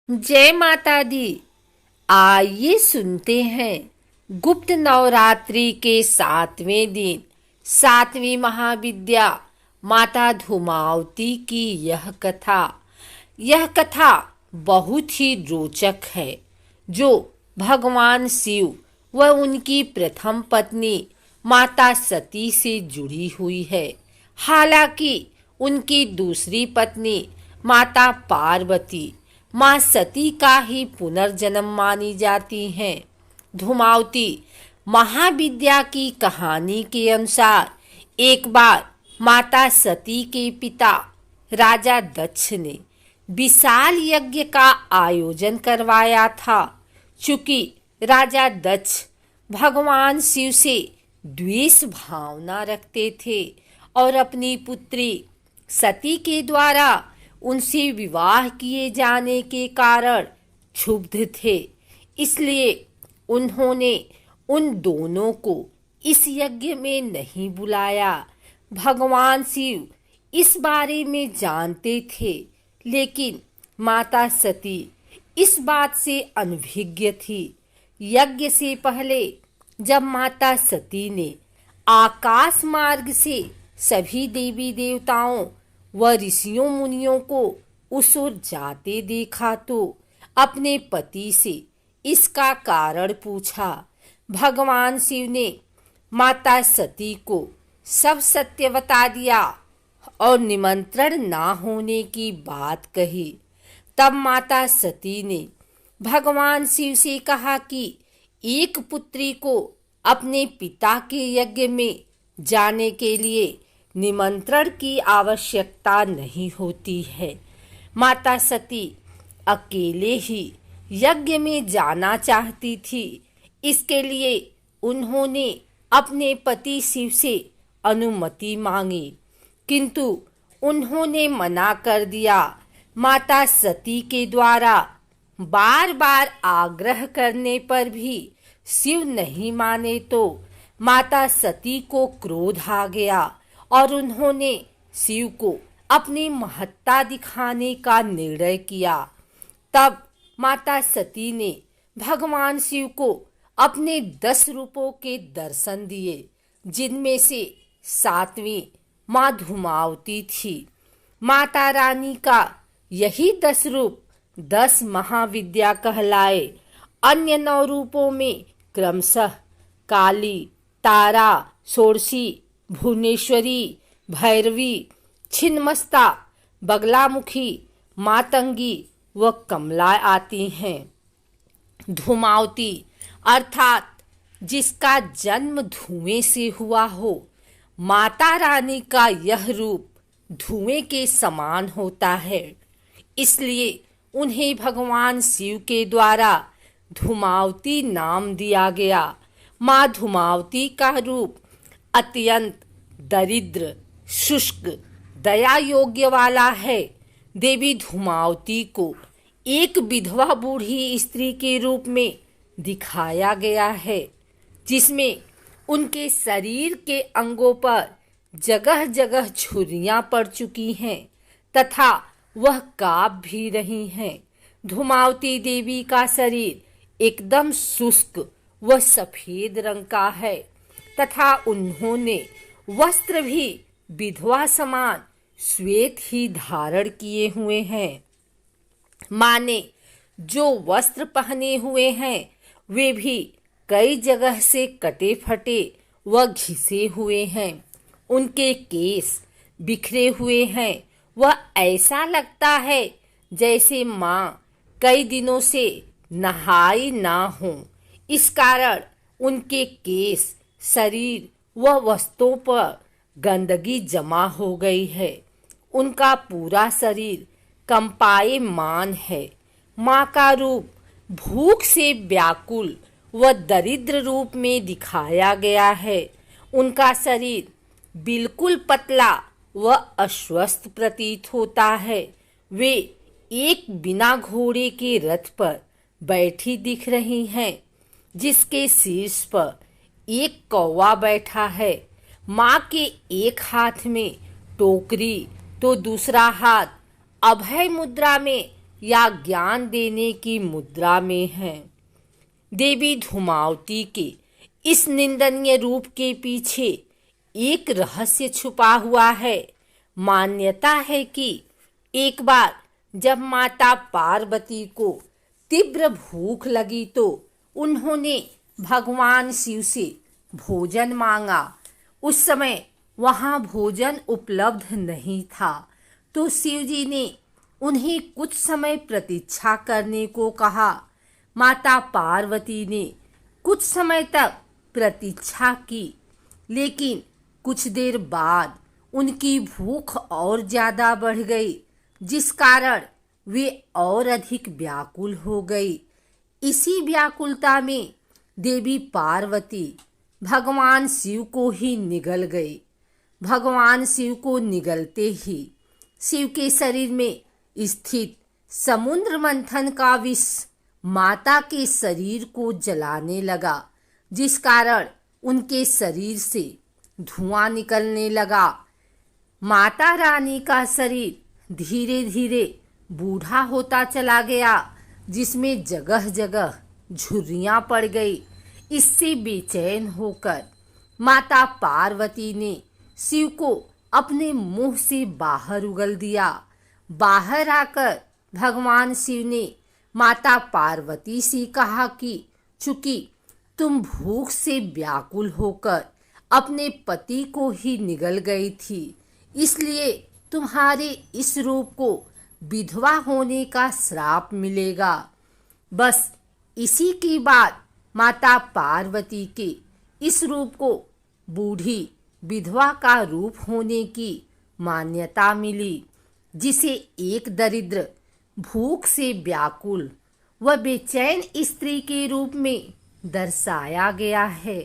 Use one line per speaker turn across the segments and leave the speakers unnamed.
जय माता दी। आइए सुनते हैं गुप्त नवरात्रि के 7वें दिन 7वीं महाविद्या माता धूमावती की यह कथा बहुत ही रोचक है, जो भगवान शिव व उनकी प्रथम पत्नी माता सती से जुड़ी हुई है। हालांकि उनकी दूसरी पत्नी माता पार्वती माँ सती का ही पुनर्जन्म मानी जाती हैं। धूमावती महाविद्या की कहानी के अनुसार एक बार माता सती के पिता राजा दक्ष ने विशाल यज्ञ का आयोजन करवाया था। चूंकि राजा दक्ष भगवान शिव से द्वेष भावना रखते थे और अपनी पुत्री सती के द्वारा उनसे विवाह किए जाने के कारण क्षुब्ध थे, इसलिए उन्होंने उन दोनों को इस यज्ञ में नहीं बुलाया। भगवान शिव इस बारे में जानते थे, लेकिन माता सती इस बात से अनभिज्ञ थी। यज्ञ से पहले जब माता सती ने आकाश मार्ग से सभी देवी देवताओं व ऋषियों मुनियों को उस ओर जाते देखा तो अपने पति से इसका कारण पूछा। भगवान शिव ने माता सती को सब सत्य बता दिया और निमंत्रण ना होने की बात कही। तब माता सती ने भगवान शिव से कहा कि एक पुत्री को अपने पिता के यज्ञ में जाने के लिए निमंत्रण की आवश्यकता नहीं होती है। माता सती अकेले ही यज्ञ में जाना चाहती थी, इसके लिए उन्होंने अपने पति शिव से अनुमति मांगी, किंतु उन्होंने मना कर दिया। माता सती के द्वारा बार बार आग्रह करने पर भी शिव नहीं माने तो माता सती को क्रोध आ गया और उन्होंने शिव को अपनी महत्ता दिखाने का निर्णय किया। तब माता सती ने भगवान शिव को अपने 10 रूपों के दर्शन दिए, जिनमें से 7वीं माँ धूमावती थी। माता रानी का यही 10 रूप 10 महाविद्या कहलाए। अन्य 9 रूपों में क्रमशः काली, तारा, षोडशी, भुवनेश्वरी, भैरवी, छिन्नमस्ता, बगलामुखी, मातंगी व कमला आती हैं। धूमावती अर्थात जिसका जन्म धुएं से हुआ हो, माता रानी का यह रूप धुएं के समान होता है, इसलिए उन्हें भगवान शिव के द्वारा धूमावती नाम दिया गया। माँ धूमावती का रूप अत्यंत दरिद्र, शुष्क, दया योग्य वाला है। देवी धूमावती को एक विधवा बूढ़ी स्त्री के रूप में दिखाया गया है, जिसमें उनके शरीर के अंगों पर जगह जगह छुरियां पड़ चुकी हैं तथा वह कांप भी रही हैं। धूमावती देवी का शरीर एकदम शुष्क व सफेद रंग का है तथा उन्होंने वस्त्र भी विधवा समान श्वेत ही धारण किए हुए हैं। माने जो वस्त्र पहने हुए हैं वे भी कई जगह से कटे फटे व घिसे हुए हैं। उनके केस बिखरे हुए हैं। वह ऐसा लगता है जैसे माँ कई दिनों से नहाई ना हो। इस कारण उनके केस, शरीर व वस्त्रों पर गंदगी जमा हो गई है। उनका पूरा शरीर कंपायमान है। माँ का रूप भूख से व्याकुल व दरिद्र रूप में दिखाया गया है। उनका शरीर बिल्कुल पतला व अस्वस्थ प्रतीत होता है। वे एक बिना घोड़े के रथ पर बैठी दिख रही हैं, जिसके शीर्ष पर एक कौवा बैठा है। माँ के एक हाथ में टोकरी तो दूसरा हाथ अभय मुद्रा में या ज्ञान देने की मुद्रा में हैं। देवी धूमावती के इस निंदनीय रूप के पीछे एक रहस्य छुपा हुआ है। मान्यता है कि एक बार जब माता पार्वती को तीव्र भूख लगी तो उन्होंने भगवान शिव से भोजन मांगा। उस समय वहाँ भोजन उपलब्ध नहीं था, तो शिव जी ने उन्हें कुछ समय प्रतीक्षा करने को कहा। माता पार्वती ने कुछ समय तक प्रतीक्षा की, लेकिन कुछ देर बाद उनकी भूख और ज्यादा बढ़ गई, जिस कारण वे और अधिक व्याकुल हो गई। इसी व्याकुलता में देवी पार्वती भगवान शिव को ही निगल गई। भगवान शिव को निगलते ही शिव के शरीर में स्थित समुद्र मंथन का विष माता के शरीर को जलाने लगा, जिस कारण उनके शरीर से धुआं निकलने लगा। माता रानी का शरीर धीरे धीरे बूढ़ा होता चला गया, जिसमें जगह जगह झुर्रियां पड़ गई। इससे बेचैन होकर माता पार्वती ने शिव को अपने मुंह से बाहर उगल दिया। बाहर आकर भगवान शिव ने माता पार्वती से कहा कि चूंकि तुम भूख से व्याकुल होकर अपने पति को ही निगल गई थी, इसलिए तुम्हारे इस रूप को विधवा होने का श्राप मिलेगा। बस इसी की बात माता पार्वती के इस रूप को बूढ़ी विधवा का रूप होने की मान्यता मिली, जिसे एक दरिद्र भूख से व्याकुल व बेचैन स्त्री के रूप में दर्शाया गया है।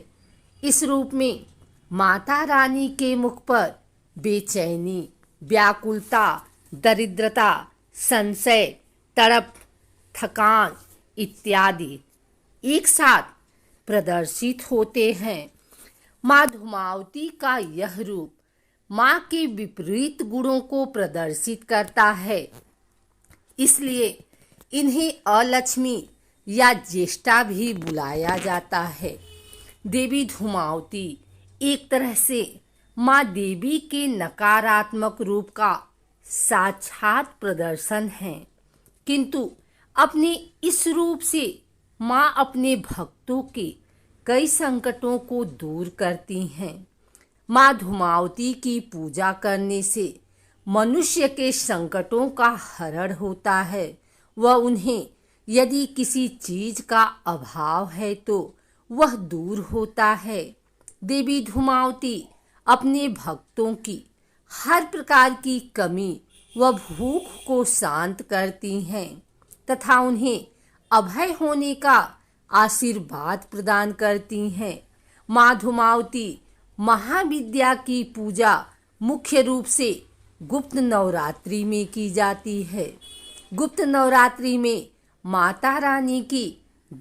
इस रूप में माता रानी के मुख पर बेचैनी, व्याकुलता, दरिद्रता, संशय, तड़प, थकान इत्यादि एक साथ प्रदर्शित होते हैं। माँ धूमावती का यह रूप माँ के विपरीत गुणों को प्रदर्शित करता है, इसलिए इन्हें अलक्ष्मी या ज्येष्ठा भी बुलाया जाता है। देवी धूमावती एक तरह से माँ देवी के नकारात्मक रूप का साक्षात प्रदर्शन है, किंतु अपने इस रूप से माँ अपने भक्तों के कई संकटों को दूर करती हैं। माँ धूमावती की पूजा करने से मनुष्य के संकटों का हरण होता है व उन्हें यदि किसी चीज का अभाव है तो वह दूर होता है। देवी धूमावती अपने भक्तों की हर प्रकार की कमी व भूख को शांत करती हैं तथा उन्हें अभय होने का आशीर्वाद प्रदान करती हैं। माँ धूमावती महाविद्या की पूजा मुख्य रूप से गुप्त नवरात्रि में की जाती है। गुप्त नवरात्रि में माता रानी की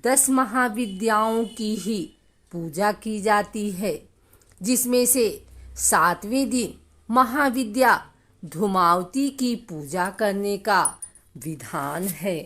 10 महाविद्याओं की ही पूजा की जाती है, जिसमें से 7वें दिन महाविद्या धूमावती की पूजा करने का विधान है।